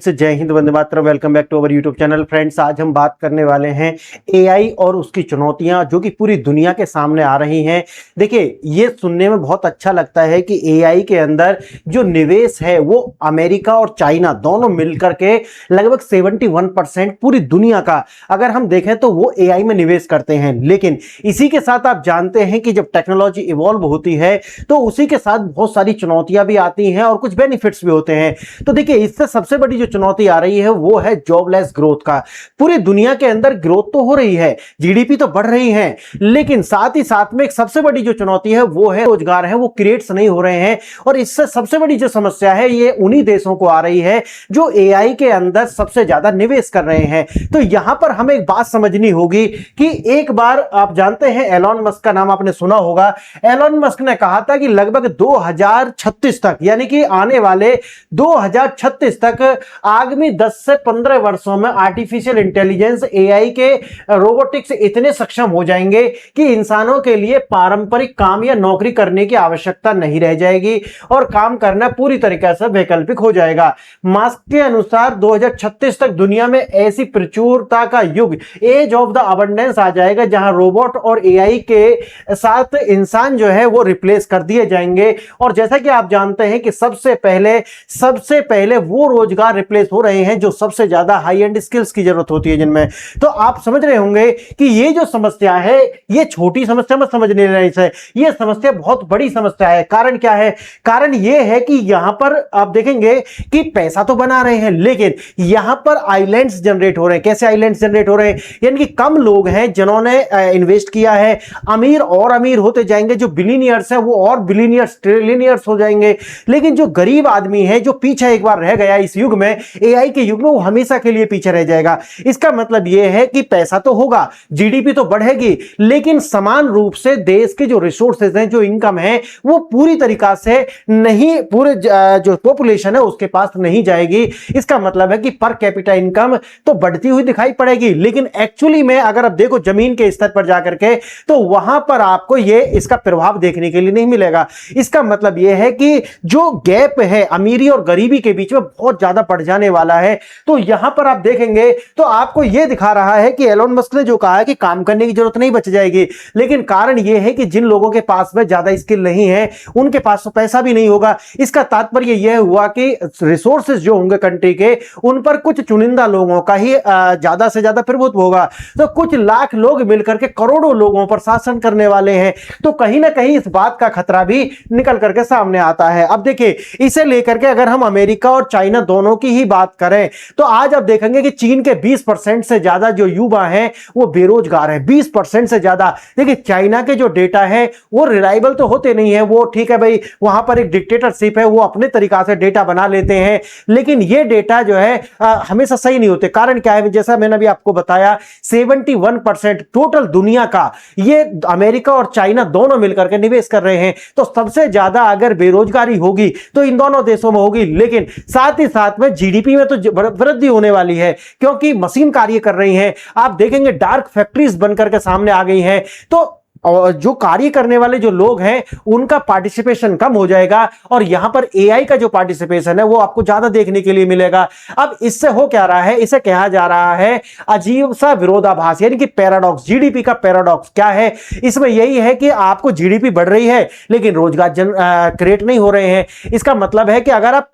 जय हिंद, वंदे मातरम। Welcome back to our YouTube channel. Friends, आज हम बात करने वाले हैं एआई और उसकी चुनौतियां जो कि पूरी दुनिया के सामने आ रही हैं। देखिए, ये सुनने में बहुत अच्छा लगता है कि एआई के अंदर जो निवेश है वो अमेरिका और चाइना दोनों मिलकर के लगभग 71% पूरी दुनिया का अगर हम देखें तो वो एआई में निवेश करते हैं। लेकिन इसी के साथ आप जानते हैं कि जब टेक्नोलॉजी इवॉल्व होती है तो उसी के साथ बहुत सारी चुनौतियां भी आती हैं और कुछ बेनिफिट्स भी होते हैं। तो देखिए, इससे सबसे बड़ी जो चुनौती आ रही है वो है जॉबलेस ग्रोथ का। पूरी दुनिया के अंदर ग्रोथ तो हो रही है, जीडीपी तो बढ़ रही है, लेकिन साथ ही साथ में एक सबसे बड़ी जो चुनौती है वो है रोजगार है वो क्रिएट्स नहीं हो रहे हैं। और इससे सबसे बड़ी जो समस्या है ये उन्हीं देशों को आ रही है जो एआई के अंदर सबसे ज्यादा निवेश कर रहे हैं। तो यहां पर हमें एक बात समझनी होगी कि एक बार आप जानते हैं एलॉन मस्क का नाम आपने सुना होगा। एलॉन मस्क ने कहा था कि लगभग 2036 तक, यानी कि आने वाले 2036 तक आगामी 10 से 15 वर्षों में आर्टिफिशियल इंटेलिजेंस एआई के रोबोटिक्स इतने सक्षम हो जाएंगे कि इंसानों के लिए पारंपरिक काम या नौकरी करने की आवश्यकता नहीं रह जाएगी और काम करना पूरी तरीके से वैकल्पिक हो जाएगा। मास्क के अनुसार 2036 तक दुनिया में ऐसी प्रचुरता का युग, एज ऑफ द अबंडेंस आ जाएगा जहां रोबोट और एआई के साथ इंसान जो है वो रिप्लेस कर दिए जाएंगे। और जैसा कि आप जानते हैं कि सबसे पहले वो रोजगार रिप्लेस हो रहे हैं जो सबसे ज्यादा हाई एंड स्किल्स की जरूरत होती है जिनमें। तो आप समझ रहे होंगे कि ये जो समस्या है ये छोटी समस्या मत समझने रही है, ये समस्या बहुत बड़ी समस्या है। कारण क्या है? कारण ये है कि यहां पर आप देखेंगे कि पैसा तो बना रहे हैं लेकिन यहां पर आइलैंड्स जनरेट हो रहे हैं। कैसे आइलैंड्स जनरेट हो रहे हैं? यानी कि कम लोग हैं जिन्होंने इन्वेस्ट किया है, अमीर और अमीर होते जाएंगे, जो बिलियनियर्स हैं वो और बिलियनियर्स ट्रिलियनियर्स हो जाएंगे, लेकिन जो गरीब आदमी है जो पीछे एक बार रह गया इस युग में, एआई के युग में, वो हमेशा के लिए पीछे रह जाएगा। इसका मतलब यह है कि पैसा तो होगा, जीडीपी तो बढ़ेगी, लेकिन समान रूप से देश के जो रिसोर्सेज हैं, जो इनकम है, वो पूरी तरीका से नहीं, पूरे जो पॉपुलेशन है उसके पास नहीं जाएगी। इसका मतलब है कि पर कैपिटा इनकम तो बढ़ती हुई दिखाई पड़ेगी, लेकिन एक्चुअली में अगर आप देखो जमीन के स्तर पर जाकर के तो वहां पर आपको ये इसका प्रभाव देखने के लिए नहीं मिलेगा। इसका मतलब यह है कि जो गैप है अमीरी और गरीबी के बीच में बहुत ज्यादा बढ़ जाने वाला है। तो यहां पर आप देखेंगे तो आपको यह दिखा रहा है कि एलोन मस्क ने जो कहा है कि काम करने की जरूरत नहीं बच जाएगी, लेकिन कारण यह है कि जिन लोगों के पास में ज्यादा स्किल नहीं है उनके पास तो पैसा भी नहीं होगा। इसका तात्पर्य यह हुआ कि रिसोर्सेज जो होंगे कंट्री के, उन पर कुछ चुनिंदा लोगों का ही ज्यादा से ज्यादा प्रभुत्व होगा। तो कुछ लाख लोग मिलकर के करोड़ों लोगों पर शासन करने वाले हैं। तो कहीं ना कहीं इस बात का खतरा भी निकल करके सामने आता है। अब देखिए, इसे लेकर के अगर हम अमेरिका और चाइना दोनों की ही बात करें तो आज आप देखेंगे कि चीन के 20% से ज्यादा जो युवा हैं वो बेरोजगार हैं, 20% से ज्यादा। देखिए, चाइना के जो डेटा है वो रिलायबल तो होते नहीं है, वो ठीक है भाई, वहां पर एक डिक्टेटरशिप है, वो अपने तरीका से डेटा बना लेते हैं, लेकिन ये डेटा जो है हमेशा सही नहीं होते। कारण क्या है? जैसा मैंने अभी आपको बताया, 71% टोटल दुनिया का ये अमेरिका और चाइना दोनों मिलकर के निवेश कर रहे हैं। तो सबसे ज्यादा अगर बेरोजगारी होगी तो इन दोनों देशों में होगी, लेकिन साथ ही साथ में जीडीपी में तो वृद्धि होने वाली है क्योंकि मशीन कार्य कर रही हैं। आप देखेंगे डार्क फैक्ट्रीज बनकर के सामने आ गई हैं, तो और जो कार्य करने वाले जो लोग हैं उनका पार्टिसिपेशन कम हो जाएगा और यहां पर एआई का जो पार्टिसिपेशन है वो आपको ज्यादा देखने के लिए मिलेगा। अब इससे हो क्या रहा है? इसे कहा जा रहा है अजीब सा विरोधाभास, यानी कि पैराडॉक्स। जीडीपी का पैराडॉक्स क्या है? इसमें यही है कि आपको जीडीपी बढ़ रही है लेकिन रोजगार क्रिएट नहीं हो रहे हैं। इसका मतलब है कि अगर आप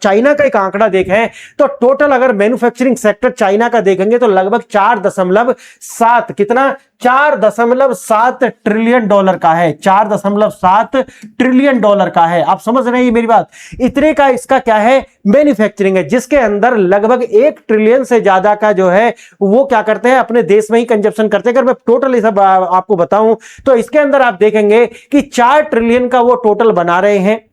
चाइना का एक आंकड़ा देखें तो टोटल अगर मैन्युफैक्चरिंग सेक्टर चाइना का देखेंगे तो लगभग 4.7 कितना 4.7 ट्रिलियन डॉलर का है, 4.7 ट्रिलियन डॉलर का है। आप समझ रहे हैं मेरी बात? इतने का इसका क्या है? मैन्युफैक्चरिंग है, जिसके अंदर लगभग 1 ट्रिलियन से ज्यादा का जो है वो क्या करते हैं, अपने देश में ही कंजप्शन करते हैं। अगर मैं टोटल सब आपको बताऊं तो इसके अंदर आप देखेंगे कि 4 ट्रिलियन का वो टोटल बना रहे हैं,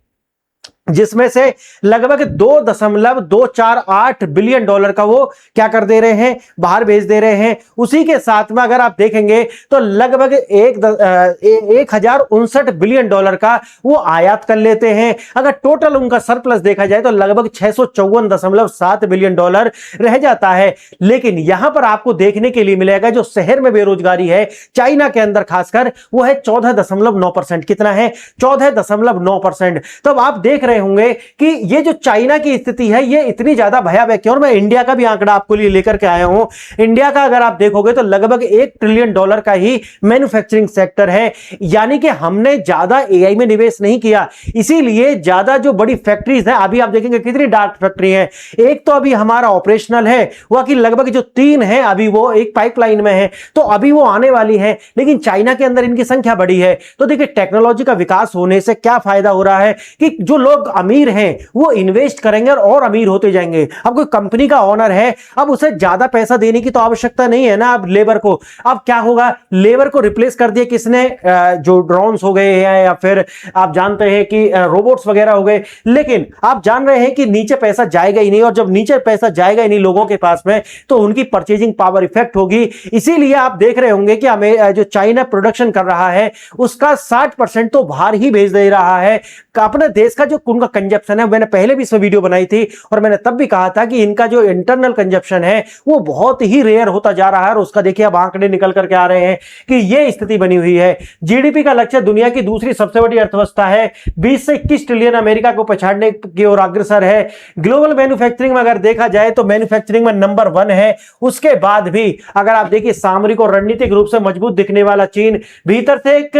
जिसमें से लगभग 2.248 बिलियन डॉलर का वो क्या कर दे रहे हैं, बाहर भेज दे रहे हैं। उसी के साथ में अगर आप देखेंगे तो लगभग 1059 बिलियन डॉलर का वो आयात कर लेते हैं। अगर टोटल उनका सरप्लस देखा जाए तो लगभग 654.7 बिलियन डॉलर रह जाता है। लेकिन यहां पर आपको देखने के लिए मिलेगा जो शहर में बेरोजगारी है चाइना के अंदर खासकर, वो है 14.9%। कितना है? 14.9%। तो अब आप देख रहे रहे होंगे कि ये जो चाइना की स्थिति है ये इतनी ज्यादा भयावह क्यों। और मैं इंडिया का भी आंकड़ा आपको लिए लेकर के आया हूं। इंडिया का अगर आप देखोगे तो लगभग $1 ट्रिलियन का ही मैन्युफैक्चरिंग सेक्टर है, यानी कि हमने ज्यादा एआई में निवेश नहीं किया, इसीलिए ज्यादा जो बड़ी फैक्ट्रीज है, अभी आप देखेंगे कितनी डार्क फैक्ट्री है। एक तो अभी हमारा ऑपरेशनल है, वो कि लगभग जो 3 है अभी वो एक पाइपलाइन में है, तो अभी वो आने वाली है, लेकिन चाइना के अंदर इनकी संख्या बड़ी है। तो देखिए टेक्नोलॉजी का विकास होने से क्या फायदा हो रहा है कि जो लोग अमीर हैं वो इन्वेस्ट करेंगे और अमीर होते जाएंगे। अब कोई कंपनी का ओनर है, अब उसे ज्यादा पैसा देने की तो आवश्यकता नहीं है ना अब लेबर को। अब क्या होगा, लेबर को रिप्लेस कर दिया किसने, जो ड्रोन्स हो गए या फिर आप जानते हैं कि रोबोट्स वगैरह हो गए, लेकिन आप जान रहे हैं कि नीचे पैसा जाएगा ही नहीं, और जब नीचे पैसा जाएगा ही नहीं लोगों के पास में तो उनकी परचेजिंग पावर इफेक्ट होगी। इसीलिए आप देख रहे होंगे कि जो चाइना प्रोडक्शन कर रहा है उसका 60% तो बाहर ही भेज दे रहा है। अपने देश का जो उनका कंजप्शन है, मैंने पहले भी इसमें वीडियो बनाई थी और मैंने तब भी कहा था कि इनका जो इंटरनल कंजप्शन है वो बहुत ही रेयर होता जा रहा है, और उसका देखिए अब आंकड़े निकल करके आ रहे हैं कि ये स्थिति बनी हुई है। जीडीपी का लक्ष्य दुनिया की दूसरी सबसे बड़ी अर्थव्यवस्था है, 20 से 21 ट्रिलियन अमेरिका को पछाड़ने की ओर अग्रसर है। ग्लोबल मैन्युफैक्चरिंग में अगर देखा जाए तो मैन्युफैक्चरिंग में नंबर 1 है। उसके बाद भी अगर आप देखिए सामरिक और रणनीतिक रूप से मजबूत दिखने वाला चीन, भीतर से एक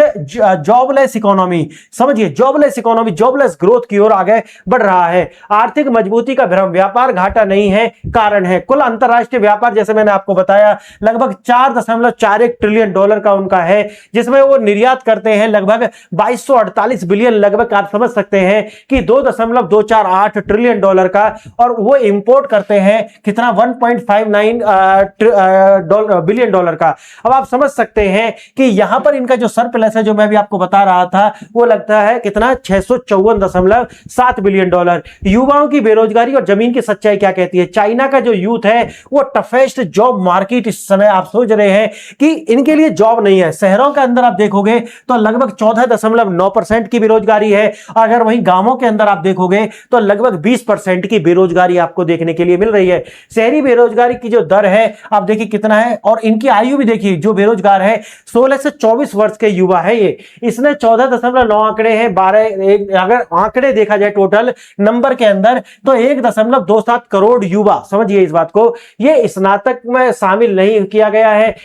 जॉबलेस इकोनॉमी, समझिए जॉबलेस इकोनॉमी, जॉबलेस ग्रोथ की ओर आगे बढ़ रहा है। आर्थिक मजबूती का भ्रम, व्यापार घाटा नहीं है, कारण है। कुल अंतरराष्ट्रीय व्यापार जैसे मैंने आपको बताया लगभग $4.41 ट्रिलियन का उनका है, जिसमें वो निर्यात करते हैं लगभग 2248 बिलियन, लगभग आप समझ सकते हैं कि $2.248 ट्रिलियन का, और वो इंपोर्ट करते हैं कितना 1.59 बिलियन का। अब आप समझ सकते हैं कि यहां पर इनका जो सरप्लस है जो मैं भी आपको बता रहा था वो लगता है कितना 654.7 बिलियन डॉलर। युवाओं की बेरोजगारी और जमीन की सच्चाई क्या कहती है। चाइना का जो यूथ है वो टफेस्ट जॉब मार्केट इस समय आप सोच रहे हैं कि इनके लिए जॉब नहीं है। शहरों के अंदर आप देखोगे तो लगभग 14.9% की बेरोजगारी है, अगर वहीं गांवों के अंदर आप देखोगे तो लगभग 20% की बेरोजगारी आपको देखने के लिए मिल रही है। शहरी बेरोजगारी की जो दर है आप देखिए कितना है, और इनकी आयु भी देखिए, जो बेरोजगार है 16 से 24 वर्ष के युवा है ये, इसने 14.9 आंकड़े हैं, 12 अगर आंकड़े देखा जाए टोटल नंबर के अंदर तो 1.27 करोड़ युवा, समझिए इस बात को, ये स्नातक में शामिल नहीं किया गया है,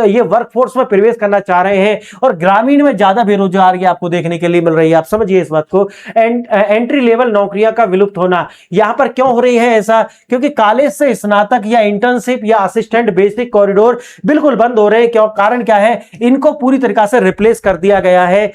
ये वर्कफोर्स में प्रवेश करना चाह रहे हैं, और ग्रामीण में ज्यादा बेरोजगारी आपको देखने के लिए मिल रही है। आप समझिए इस बात को। एंट्री लेवल नौकरियां का विलुप्त होना, यहां पर क्यों हो रही है ऐसा, क्योंकि कॉलेज से स्नातक या इंटर्नशिप या असिस्टेंट बेसिक कॉरिडोर बिल्कुल बंद हो रहे हैं। क्यों, कारण क्या है, इनको पूरी तरीके से रिप्लेस कर दिया गया है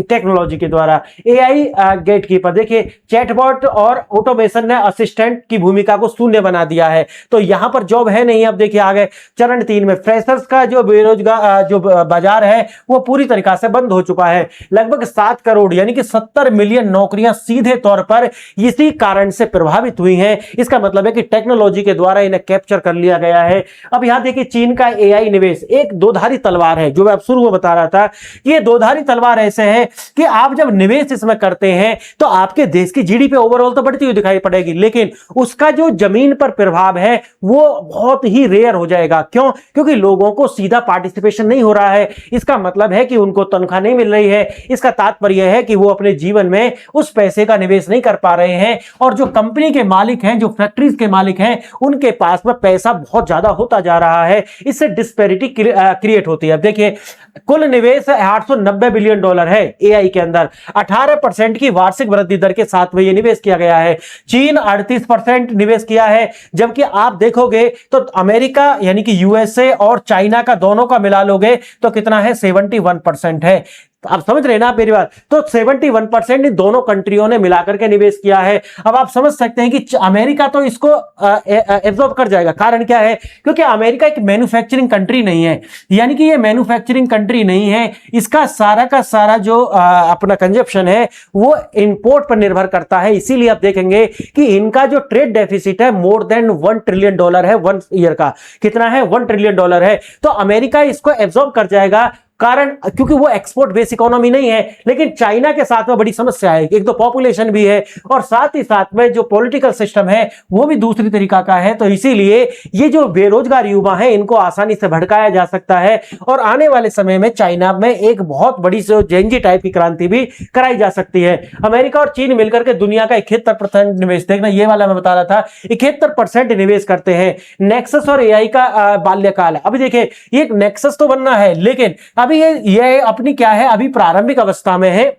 टेक्नोलॉजी के द्वारा। एआई गेटकीपर, देखिए चैटबॉट और ऑटोमेशन ने असिस्टेंट की भूमिका को शून्य बना दिया है, तो यहां पर जॉब है नहीं। अब देखिए आगे चरण 3 में फ्रेशर्स का जो बेरोजगार जो बाजार है वो पूरी तरीके से बंद हो चुका है। लगभग 7 करोड़ यानी कि 70 मिलियन नौकरियां सीधे तौर पर इसी कारण से प्रभावित हुई हैं। इसका मतलब है कि टेक्नोलॉजी के द्वारा इन्हें कैप्चर कर लिया गया है। अब यहां देखिए चीन का एआई निवेश एक दोधारी तलवार है, जो मैं शुरू में बता रहा था। ये दोधारी तलवार ऐसे है कि आप जब निवेश इसमें करते हैं तो आपके देश की जीडीपी ओवरऑल तो बढ़ती हुई दिखाई पड़ेगी, लेकिन उसका जो जमीन पर प्रभाव है वो बहुत ही रेयर हो जाएगा। क्यों, क्योंकि लोगों को सीधा पार्टिसिपेशन नहीं हो रहा है। इसका मतलब है कि उनको तनख्वाह नहीं मिल रही है। इसका तात्पर्य है कि वो अपने जीवन में उस पैसे का निवेश नहीं कर पा रहे हैं, और जो कंपनी के मालिक हैं, जो फैक्ट्रीज के मालिक हैं, उनके पास में पैसा बहुत ज्यादा होता जा रहा है। इससे डिस्पैरिटी क्रिएट होती है। अब देखिए कुल निवेश $890 बिलियन है एआई के अंदर, 18% की वार्षिक वृद्धि दर के साथ में यह निवेश किया गया है। चीन 38% निवेश किया है, जबकि आप देखोगे तो अमेरिका यानी कि यूएसए और चाइना का दोनों का मिला लोगे तो कितना है, 71% है। आप समझ रहे हैं ना आप मेरी बात, तो 71% इन दोनों कंट्रियों ने मिलाकर के निवेश किया है। अब आप समझ सकते हैं कि अमेरिका तो इसको एब्जॉर्ब कर जाएगा। कारण क्या है, क्योंकि अमेरिका एक मैन्युफैक्चरिंग कंट्री नहीं है, यानी कि ये मैन्युफैक्चरिंग कंट्री नहीं है। इसका सारा का सारा जो अपना कंजप्शन है वो इंपोर्ट पर निर्भर करता है। इसीलिए आप देखेंगे कि इनका जो ट्रेड डेफिसिट है मोर देन $1 ट्रिलियन है 1 ईयर का। कितना है, $1 ट्रिलियन है। तो अमेरिका इसको एब्जॉर्ब कर जाएगा। कारण क्योंकि वो एक्सपोर्ट बेस इकोनॉमी नहीं है। लेकिन चाइना के साथ में बड़ी समस्या है, एक तो पॉपुलेशन भी है और साथ ही साथ में जो पॉलिटिकल सिस्टम है वो भी दूसरी तरीका का है। तो इसीलिए ये जो बेरोजगार युवा है इनको आसानी से भड़काया जा सकता है और आने वाले समय में चाइना में एक बहुत बड़ी जेनजी टाइप की क्रांति भी कराई जा सकती है। अमेरिका और चीन मिलकर के दुनिया का 71% निवेश, देखना ये वाला मैं बता रहा था, 71% निवेश करते हैं। नेक्सस और एआई का बाल्यकाल है। अभी देखिए ये नेक्सस तो बनना है, लेकिन अभी ये अपनी क्या है, अभी प्रारंभिक अवस्था में है।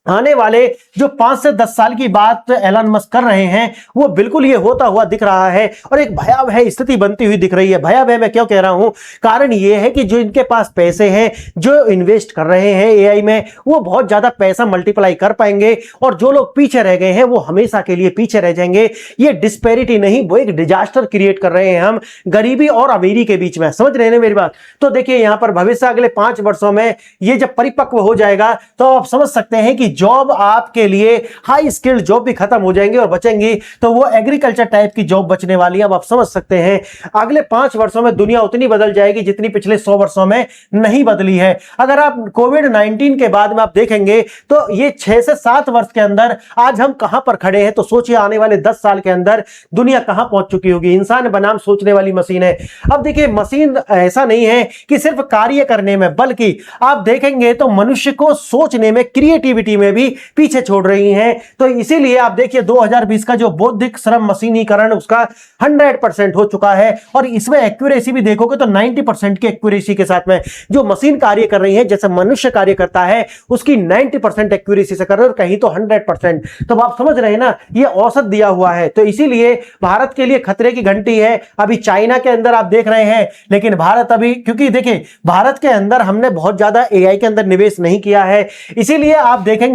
आने वाले जो 5 से 10 साल की बात एलन मस्क कर रहे हैं वो बिल्कुल ये होता हुआ दिख रहा है और एक भयावह स्थिति बनती हुई दिख रही है। भयावह मैं क्यों कह रहा हूं, कारण ये है कि जो इनके पास पैसे हैं, जो इन्वेस्ट कर रहे हैं एआई में, वो बहुत ज्यादा पैसा मल्टीप्लाई कर पाएंगे और जो लोग पीछे रह गए हैं वो हमेशा के लिए पीछे रह जाएंगे। ये डिस्पैरिटी नहीं, वो एक डिजास्टर क्रिएट कर रहे हैं हम गरीबी और अमीरी के बीच में। समझ रहे हैं मेरी बात? तो देखिए यहां पर भविष्य अगले 5 वर्षों में ये जब परिपक्व हो जाएगा तो आप समझ सकते हैं कि जॉब आपके लिए हाई स्किल्ड जॉब भी खत्म हो जाएंगी और बचेंगी तो वो एग्रीकल्चर टाइप की जॉब बचने वाली है। अब आप समझ सकते हैं अगले 5 वर्षों में दुनिया उतनी बदल जाएगी जितनी पिछले 100 वर्षों में नहीं बदली है। अगर आप कोविड-19 के बाद में आप देखेंगे तो ये 6 से 7 वर्ष के अंदर आज हम कहां पर खड़े हैं, तो सोचिए आने वाले 10 साल के अंदर दुनिया कहां पहुंच चुकी होगी। इंसान बनाम सोचने वाली मशीन है। अब देखिए मशीन ऐसा नहीं है कि सिर्फ कार्य करने में, बल्कि आप देखेंगे तो मनुष्य को सोचने में, क्रिएटिविटी में भी पीछे छोड़ रही हैं। तो इसीलिए आप देखिए 2020 का जो बौद्धिक श्रम मशीनीकरण उसका 100% हो चुका है और इसमें एक्यूरेसी भी देखोगे तो 90% की एक्यूरेसी के साथ में जो मशीन कार्य कर रही है, जैसे मनुष्य कार्य करता है उसकी 90% एक्यूरेसी से कर रहे हैं और कहीं तो 100%। तो आप समझ रहे हैं ना, ये औसत दिया हुआ है। तो इसीलिए भारत के लिए खतरे की घंटी है। अभी चाइना के अंदर आप देख रहे हैं, लेकिन भारत अभी, क्योंकि देखिए भारत के अंदर हमने बहुत ज्यादा एआई के अंदर निवेश नहीं किया है, इसीलिए आप देखेंगे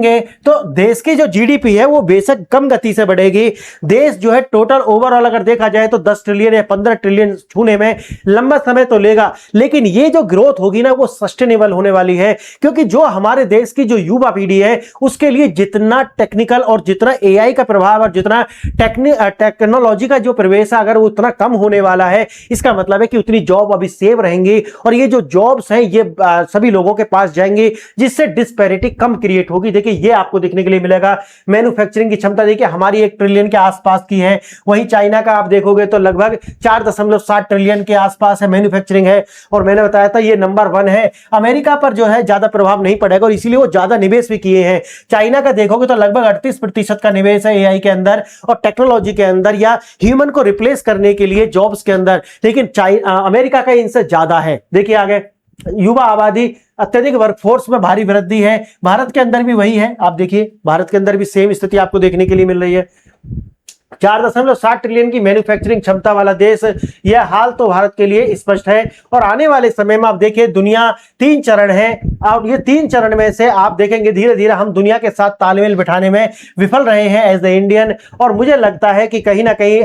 तो देश की जो जीडीपी है वो बेशक कम गति से बढ़ेगी। देश जो है टोटल ओवरऑल अगर देखा जाए तो 10 ट्रिलियन या 15 ट्रिलियन छूने में लंबा समय तो लेगा, लेकिन ये जो ग्रोथ होगी ना वो सस्टेनेबल होने वाली है। क्योंकि जो हमारे देश की जो युवा पीढ़ी है उसके लिए जितना टेक्निकल और जितना एआई का प्रभाव और जितना टेक्नोलॉजी का जो प्रवेश है अगर वो उतना कम होने वाला है, इसका मतलब है कि उतनी जॉब अभी सेव रहेंगी और ये जो जॉब्स हैं ये सभी लोगों के पास जाएंगी, जिससे डिस्पैरिटी कम क्रिएट होगी। देखिए ये आपको देखने के लिए मिलेगा। मैन्युफैक्चरिंग की क्षमता देखिए हमारी 1 ट्रिलियन के आसपास की है, वहीं चाइना का आप देखोगे तो लगभग 4.7 ट्रिलियन के आसपास है मैन्युफैक्चरिंग है। और मैंने बताया था ये नंबर 1 है। अमेरिका पर जो है ज्यादा प्रभाव नहीं पड़ेगा और इसीलिए वो ज्यादा निवेश भी किए हैं। चाइना का देखोगे तो लगभग 38% का निवेश है एआई के अंदर और टेक्नोलॉजी के अंदर या ह्यूमन को रिप्लेस करने के लिए जॉब्स के अंदर, लेकिन अमेरिका का इनसे ज्यादा है। देखिए आगे युवा आबादी, अत्यधिक वर्कफोर्स में भारी वृद्धि है। भारत के अंदर भी वही है। आप देखिए भारत के अंदर भी सेम स्थिति आपको देखने के लिए मिल रही है। 4.7 ट्रिलियन की मैन्युफैक्चरिंग क्षमता वाला देश, यह हाल तो भारत के लिए स्पष्ट है। और आने वाले समय में आप देखिए दुनिया 3 चरण है और ये 3 चरण में से आप देखेंगे धीरे धीरे हम दुनिया के साथ तालमेल बिठाने में विफल रहे हैं एज द इंडियन। और मुझे लगता है कि कहीं ना कहीं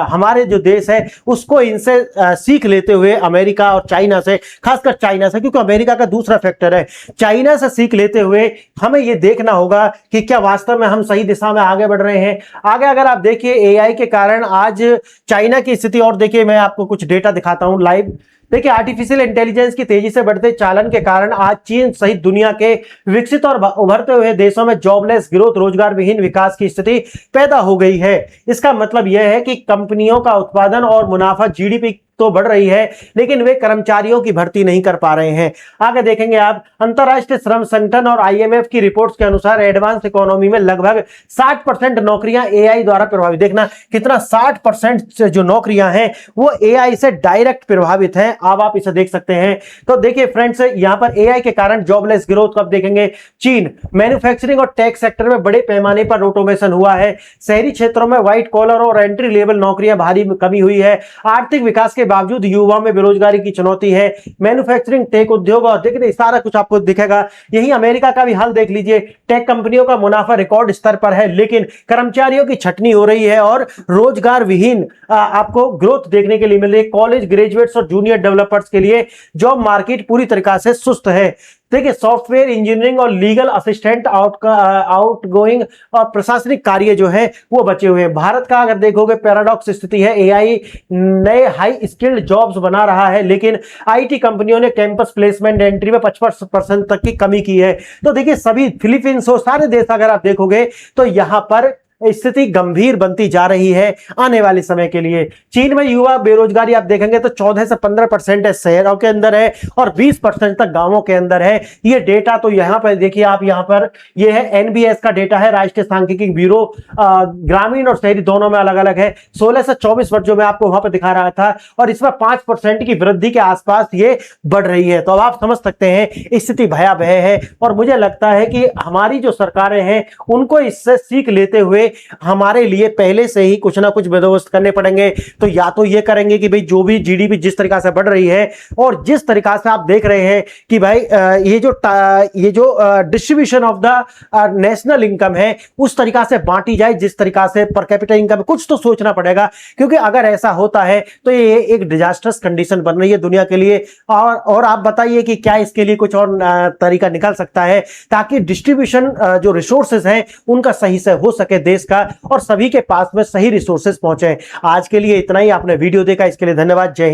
हमारे जो देश है उसको इनसे सीख लेते हुए अमेरिका और चाइना से, खासकर चाइना से, क्योंकि अमेरिका का दूसरा फैक्टर है, चाइना से सीख लेते हुए हमें यह देखना होगा कि क्या वास्तव में हम सही दिशा में आगे बढ़ रहे हैं। आगे अगर आप देखिए एआई के कारण आज चाइना की स्थिति, और देखिए मैं आपको कुछ डेटा दिखाता हूं लाइव। देखिए आर्टिफिशियल इंटेलिजेंस की तेजी से बढ़ते चालन के कारण आज चीन सहित दुनिया के विकसित और उभरते हुए देशों में जॉबलेस ग्रोथ, रोजगार विहीन विकास की स्थिति पैदा हो गई है। इसका मतलब यह है कि कंपनियों का उत्पादन और मुनाफा, जीडीपी तो बढ़ रही है, लेकिन वे कर्मचारियों की भर्ती नहीं कर पा रहे हैं। आगे देखेंगे आप, अंतरराष्ट्रीय श्रम संगठन और आईएमएफ की रिपोर्ट्स के अनुसार एडवांस इकोनॉमी में लगभग 60% नौकरियां एआई द्वारा प्रभावित। देखना कितना 60% जो नौकरियां हैं वो एआई से डायरेक्ट प्रभावित हैं। अब आप इसे देख सकते हैं। तो देखिए फ्रेंड्स, यहां पर एआई के कारण जॉबलेस ग्रोथ कब देखेंगे। चीन, मैन्युफैक्चरिंग और टेक सेक्टर में बड़े पैमाने पर ऑटोमेशन हुआ है। शहरी क्षेत्रों में व्हाइट कॉलर और एंट्री लेवल नौकरियां भारी कमी हुई है। आर्थिक विकास के बावजूद युवाओं में बेरोजगारी की चुनौती है। मैन्युफैक्चरिंग, टेक उद्योग और देखिए सारा कुछ आपको दिखेगा। यही अमेरिका का भी हाल देख लीजिए। टेक कंपनियों का मुनाफा रिकॉर्ड स्तर पर है, लेकिन कर्मचारियों की छटनी हो रही है और रोजगार विहीन आपको ग्रोथ देखने के लिए मिल रही है। कॉलेज ग्रेजुएट्स और जूनियर डेवलपर्स के लिए जॉब मार्केट पूरी तरीका से सुस्त है। देखिए सॉफ्टवेयर इंजीनियरिंग और लीगल असिस्टेंट आउट गोइंग और प्रशासनिक कार्य जो है वो बचे हुए हैं। भारत का अगर देखोगे पैराडॉक्स स्थिति है, एआई नए हाई स्किल्ड जॉब्स बना रहा है, लेकिन आईटी कंपनियों ने कैंपस प्लेसमेंट एंट्री में 55% तक की कमी की है। तो देखिए सभी फिलीपींस हो, सारे देश अगर आप देखोगे तो यहां पर स्थिति गंभीर बनती जा रही है आने वाले समय के लिए। चीन में युवा बेरोजगारी आप देखेंगे तो 14 से 15% है शहरों के अंदर है और 20% तक गांवों के अंदर है। ये डेटा तो यहां पर देखिए आप, यहां पर ये है एनबीएस का डेटा है, राष्ट्रीय सांख्यिकी ब्यूरो। ग्रामीण और शहरी दोनों में अलग अलग है। 16 से 24 वर्ष जो मैं आपको वहां पर दिखा रहा था, और इसमें 5% की वृद्धि के आसपास ये बढ़ रही है। तो अब आप समझ सकते हैं स्थिति भयावह है, और मुझे लगता है कि हमारी जो सरकारें हैं उनको इससे सीख लेते हुए हमारे लिए पहले से ही कुछ ना कुछ बंदोबस्त करने पड़ेंगे। तो या तो ये करेंगे कि भाई जो भी जीडीपी जिस तरीका से बढ़ रही है, और जिस तरीका से आप देख रहे हैं कि भाई ये जो distribution of the national income है उस तरीका से बांटी जाए, जिस तरीका से पर कैपिटा इनकम, कुछ तो सोचना पड़ेगा। क्योंकि अगर ऐसा होता है तो ये एक डिजास्टर्स कंडीशन बन रही है दुनिया के लिए। और आप बताइए कि क्या इसके लिए कुछ और तरीका निकल सकता है ताकि डिस्ट्रीब्यूशन जो रिसोर्सेज हैं उनका सही से हो सके देश का, और सभी के पास में सही रिसोर्सेज पहुंचे। आज के लिए इतना ही। आपने वीडियो देखा इसके लिए धन्यवाद। जय हिंद।